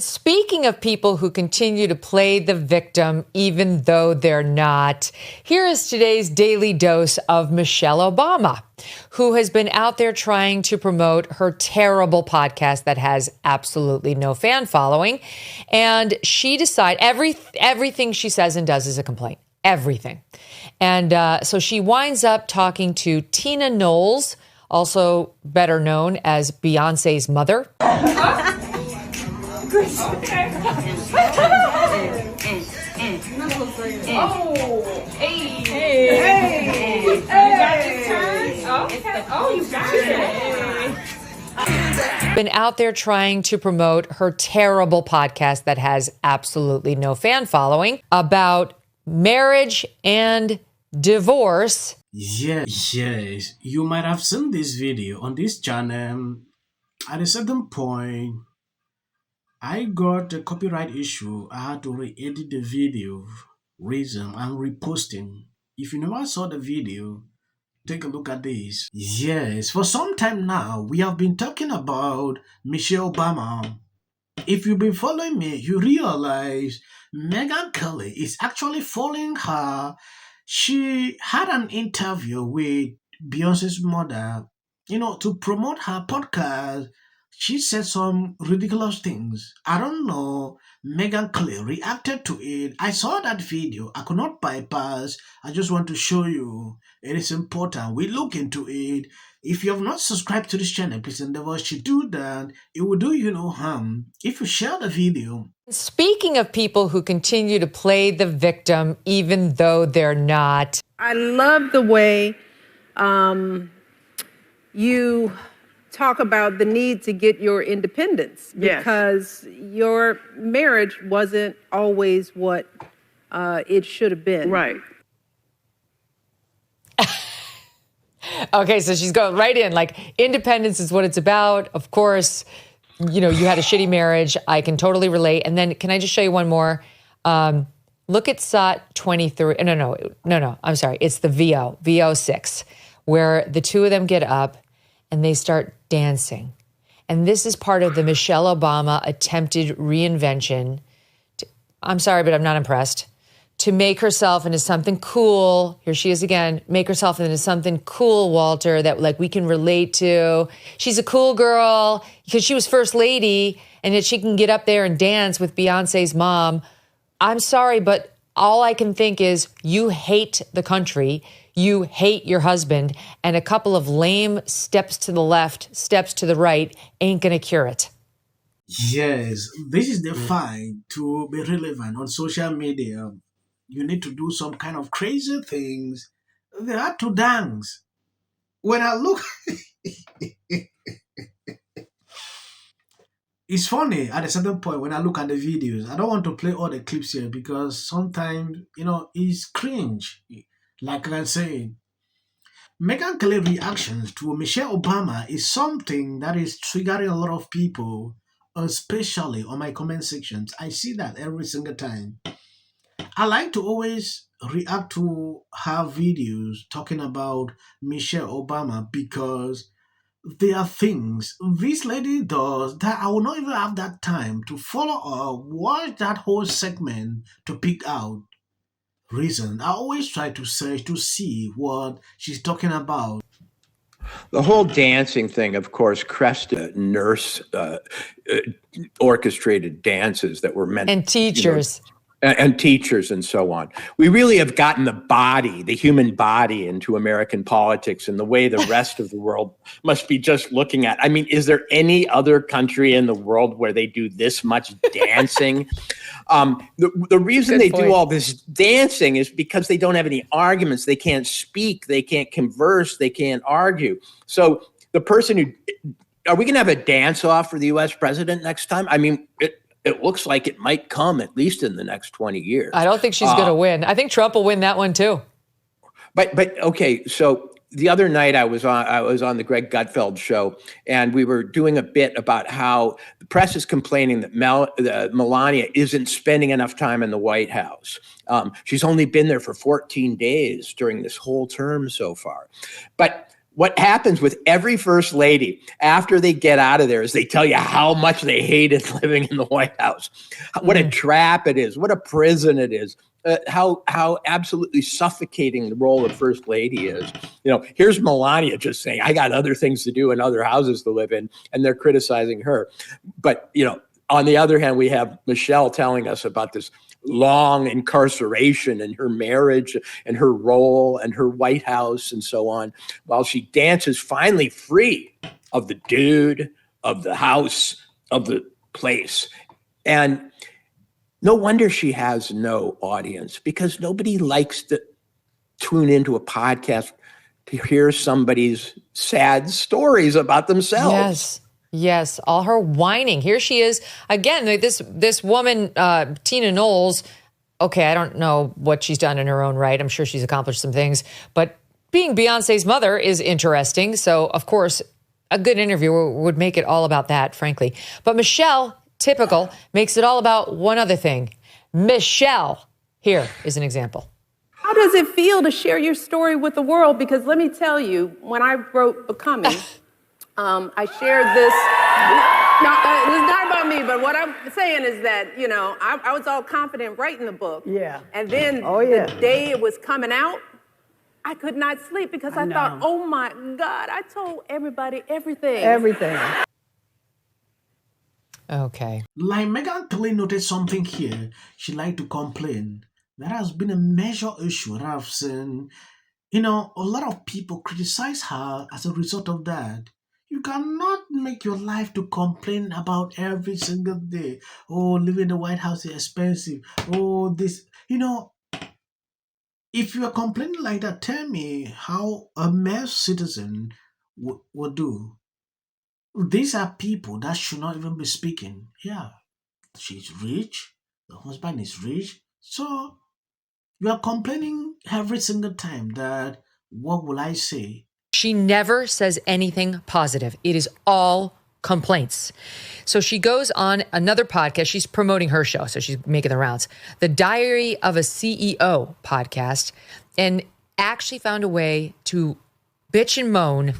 Speaking of people who continue to play the victim even though they're not, here is today's daily dose of Michelle Obama, who has been out there trying to promote her terrible podcast that has absolutely no fan following. And she decided everything she says and does is a complaint. Everything. And so she winds up talking to Tina Knowles, also better known as Beyonce's mother. Been out there trying to promote her terrible podcast that has absolutely no fan following about marriage and divorce. Yes, you might have seen this video on this channel. At a certain point, I got a copyright issue. I had to re-edit the video, reason I'm reposting. If you never saw the video, take a look at this. Yes, for some time now, we have been talking about Michelle Obama. If you've been following me, you realize Megyn Kelly is actually following her. She had an interview with Beyonce's mother, to promote her podcast. She said some ridiculous things. I don't know. Megyn Kelly reacted to it. I saw that video. I could not bypass. I just want to show you. It is important. We look into it. If you have not subscribed to this channel, please endeavor to do that. It will do you no harm. If you share the video. Speaking of people who continue to play the victim even though they're not. I love the way you talk about the need to get your independence, because your marriage wasn't always what it should have been. Right. Okay, so she's going right in, like, independence is what it's about. Of course, you had a shitty marriage. I can totally relate. And then can I just show you one more? Look at SOT 23. No. I'm sorry. It's the VO6, where the two of them get up and they start dancing. And this is part of the Michelle Obama attempted reinvention. I'm sorry, but I'm not impressed. To make herself into something cool. Here she is again. Make herself into something cool, Walter, that like we can relate to. She's a cool girl because she was first lady, and that she can get up there and dance with Beyonce's mom. I'm sorry, but all I can think is you hate the country. You hate your husband, and a couple of lame steps to the left, steps to the right ain't going to cure it. Yes, this is the fight to be relevant on social media. You need to do some kind of crazy things. They had to dance. When I look, it's funny at a certain point when I look at the videos. I don't want to play all the clips here because sometimes, it's cringe. Like I said, Megyn Kelly reactions to Michelle Obama is something that is triggering a lot of people, especially on my comment sections. I see that every single time. I like to always react to her videos talking about Michelle Obama because there are things this lady does that I will not even have that time to follow or watch that whole segment to pick out reason. I always try to search to see what she's talking about. The whole dancing thing, of course, crested nurse orchestrated dances that were meant and teachers. And teachers and so on. We really have gotten the human body into American politics in the way the rest of the world must be just looking at. I mean, is there any other country in the world where they do this much dancing? The reason they do all this dancing is because they don't have any arguments. They can't speak. They can't converse. They can't argue. So the person are we going to have a dance off for the U.S. president next time? I mean, it looks like it might come at least in the next 20 years. I don't think she's going to win. I think Trump will win that one too. But okay, so the other night I was on the Greg Gutfeld show, and we were doing a bit about how the press is complaining that Melania isn't spending enough time in the White House. She's only been there for 14 days during this whole term so far. But what happens with every first lady after they get out of there is they tell you how much they hated living in the White House, what a trap it is, what a prison it is, how absolutely suffocating the role of first lady is. Here's Melania just saying, I got other things to do and other houses to live in, and they're criticizing her. But, on the other hand, we have Michelle telling us about this long incarceration and her marriage and her role and her White House and so on, while she dances finally free of the dude, of the house, of the place. And no wonder she has no audience, because nobody likes to tune into a podcast to hear somebody's sad stories about themselves. Yes, all her whining. Here she is again. This woman, Tina Knowles. Okay, I don't know what she's done in her own right. I'm sure she's accomplished some things, but being Beyonce's mother is interesting. So, of course, a good interviewer would make it all about that, frankly. But Michelle, typical, makes it all about one other thing. Michelle, here is an example. How does it feel to share your story with the world? Because let me tell you, when I wrote Becoming, I shared this. No, it's not about me, but what I'm saying is that, I was all confident writing the book. Yeah. And then the day it was coming out, I could not sleep because I thought, oh my God, I told everybody everything. Everything. Okay. Like Megyn Kelly noted something here. She liked to complain. That has been a major issue that I've seen. A lot of people criticize her as a result of that. You cannot make your life to complain about every single day. Oh, living in the White House is expensive. Oh, this. If you are complaining like that, tell me how a mere citizen would do. These are people that should not even be speaking. Yeah, she's rich. The husband is rich. So you are complaining every single time that, what will I say? She never says anything positive. It is all complaints. So she goes on another podcast. She's promoting her show, so she's making the rounds. The Diary of a CEO podcast, and actually found a way to bitch and moan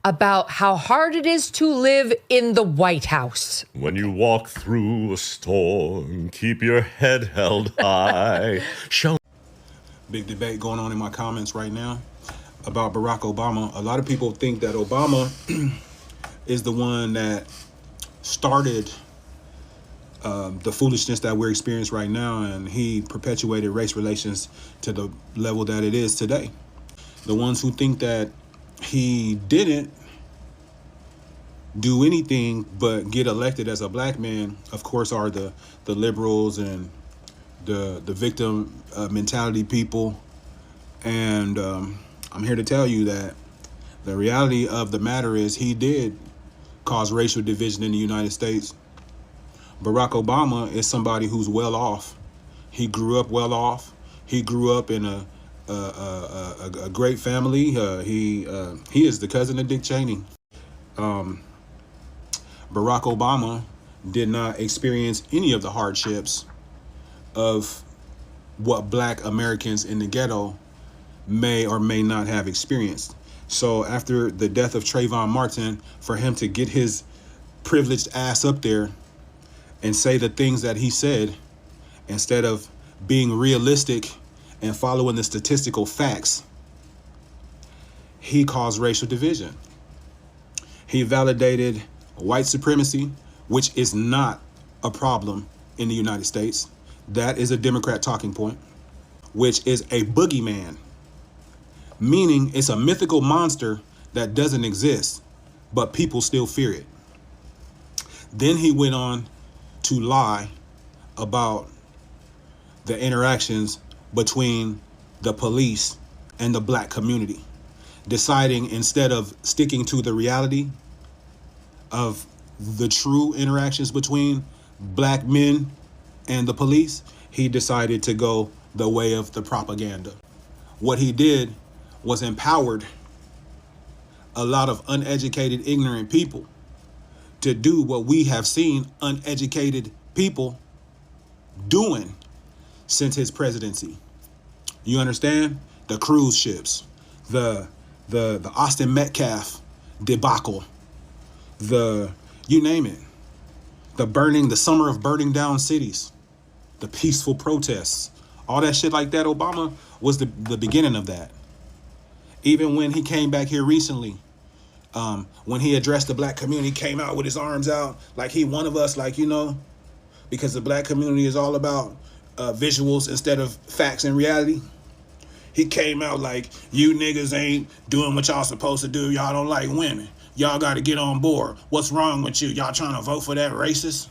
about how hard it is to live in the White House. When you walk through a storm, keep your head held high. Big debate going on in my comments right now about Barack Obama. A lot of people think that Obama is the one that started the foolishness that we're experiencing right now, and he perpetuated race relations to the level that it is today. The ones who think that he didn't do anything but get elected as a black man, of course, are the liberals and the victim mentality people. And I'm here to tell you that the reality of the matter is he did cause racial division in the United States. Barack Obama is somebody who's well off. He grew up well off. He grew up in a great family. He is the cousin of Dick Cheney. Barack Obama did not experience any of the hardships of what black Americans in the ghetto may or may not have experienced. So after the death of Trayvon Martin, for him to get his privileged ass up there and say the things that he said, instead of being realistic and following the statistical facts, he caused racial division. He validated white supremacy, which is not a problem in the United States. That is a Democrat talking point, which is a boogeyman, meaning it's a mythical monster that doesn't exist, but people still fear it. Then he went on to lie about the interactions between the police and the black community, deciding instead of sticking to the reality of the true interactions between black men and the police, he decided to go the way of the propaganda. What he did was empowered a lot of uneducated, ignorant people to do what we have seen uneducated people doing since his presidency. You understand? The cruise ships, the the Austin Metcalf debacle, you name it, the summer of burning down cities, the peaceful protests, all that shit like that. Obama was the beginning of that. Even when he came back here recently, when he addressed the black community, came out with his arms out like he one of us, like, you know, because the black community is all about visuals instead of facts and reality. He came out like, you niggas ain't doing what y'all supposed to do. Y'all don't like women. Y'all got to get on board. What's wrong with you? Y'all trying to vote for that racist?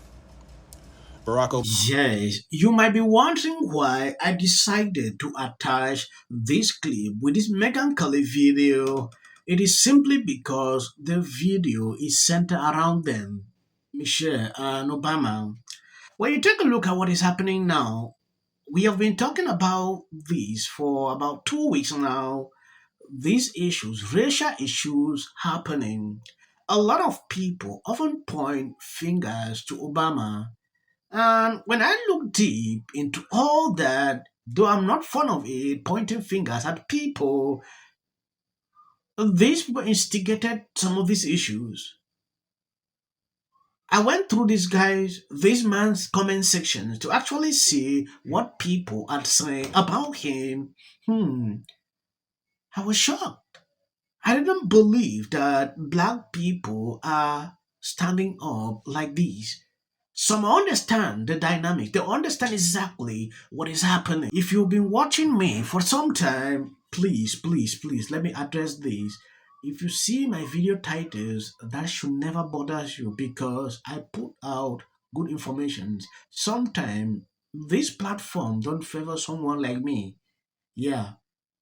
Barack Obama. Yes, you might be wondering why I decided to attach this clip with this Megyn Kelly video. It is simply because the video is centered around them, Michelle and Obama. When you take a look at what is happening now, we have been talking about this for about 2 weeks now. These issues, racial issues happening. A lot of people often point fingers to Obama. And when I look deep into all that, though I'm not fond of it, pointing fingers at people, these people instigated some of these issues. I went through this man's comment sections to actually see what people are saying about him. I was shocked. I didn't believe that black people are standing up like this. Some understand the dynamic. They understand exactly what is happening. If you've been watching me for some time, please, let me address this. If you see my video titles, that should never bother you because I put out good information. Sometimes this platform don't favor someone like me. Yeah,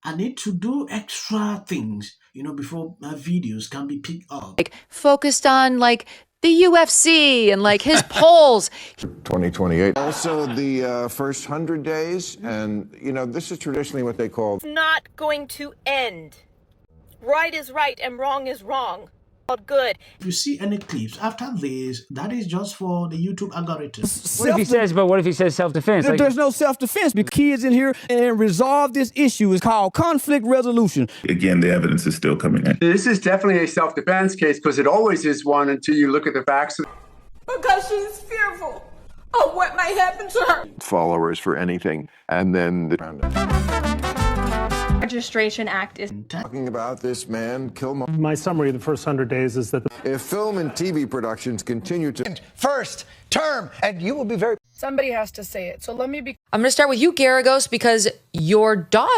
I need to do extra things, before my videos can be picked up. Like focused on like the UFC and like his polls. 2028. Also, the first 100 days, and this is traditionally what they call. It's not going to end. Right is right and wrong is wrong. All good. If you see any clips after this, that is just for the YouTube algorithm. What if he says self-defense? There's no self-defense because kids in here and resolve this issue is called conflict resolution. Again, the evidence is still coming in. This is definitely a self-defense case because it always is one until you look at the facts. Because she's fearful of what might happen to her. Followers for anything, and then the Registration Act is talking about this man, Kilmer. My summary of the first 100 days is that if film and TV productions continue to first term, and you will be very. Somebody has to say it. So let me be. I'm going to start with you, Garagos, because your daughter